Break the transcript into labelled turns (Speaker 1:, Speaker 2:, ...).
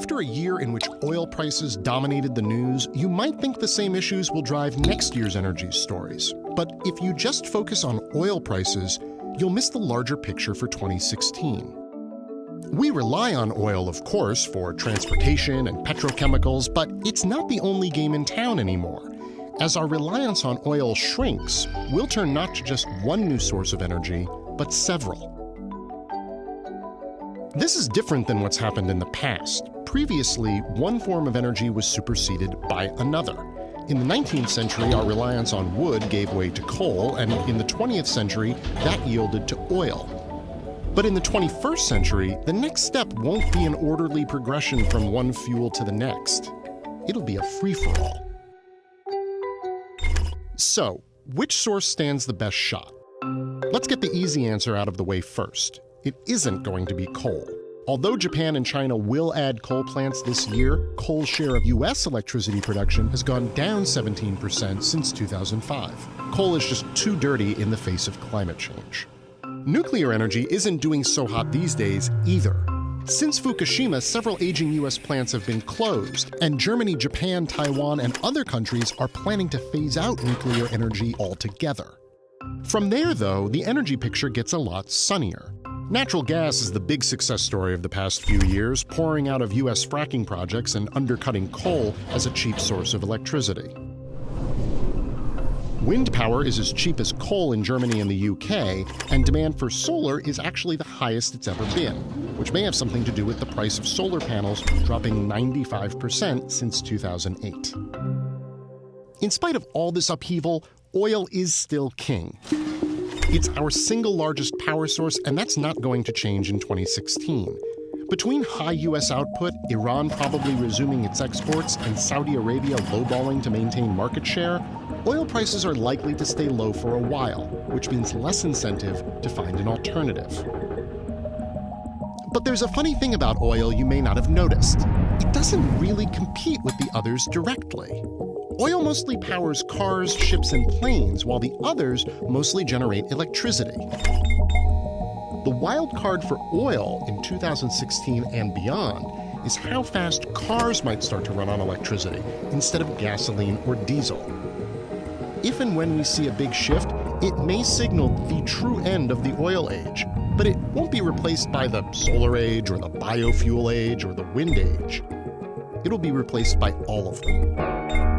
Speaker 1: After a year in which oil prices dominated the news, you might think the same issues will drive next year's energy stories. But if you just focus on oil prices, you'll miss the larger picture for 2016. We rely on oil, of course, for transportation and petrochemicals, but it's not the only game in town anymore. As our reliance on oil shrinks, we'll turn not to just one new source of energy, but several. This is different than what's happened in the past. Previously, one form of energy was superseded by another. In the 19th century, our reliance on wood gave way to coal, and in the 20th century, that yielded to oil. But in the 21st century, the next step won't be an orderly progression from one fuel to the next. It'll be a free-for-all. So, which source stands the best shot? Let's get the easy answer out of the way first. It isn't going to be coal. Although Japan and China will add coal plants this year, coal's share of U.S. electricity production has gone down 17% since 2005. Coal is just too dirty in the face of climate change. Nuclear energy isn't doing so hot these days either. Since Fukushima, several aging U.S. plants have been closed, and Germany, Japan, Taiwan, and other countries are planning to phase out nuclear energy altogether. From there, though, the energy picture gets a lot sunnier. Natural gas is the big success story of the past few years, pouring out of U.S. fracking projects and undercutting coal as a cheap source of electricity. Wind power is as cheap as coal in Germany and the UK, and demand for solar is actually the highest it's ever been, which may have something to do with the price of solar panels dropping 95% since 2008. In spite of all this upheaval, oil is still king. It's our single largest power source, and that's not going to change in 2016. Between high U.S. output, Iran probably resuming its exports, and Saudi Arabia lowballing to maintain market share, oil prices are likely to stay low for a while, which means less incentive to find an alternative. But there's a funny thing about oil you may not have noticed. It doesn't really compete with the others directly. Oil mostly powers cars, ships, and planes, while the others mostly generate electricity. The wild card for oil in 2016 and beyond is how fast cars might start to run on electricity instead of gasoline or diesel. If and when we see a big shift, it may signal the true end of the oil age, but it won't be replaced by the solar age or the biofuel age or the wind age. It'll be replaced by all of them.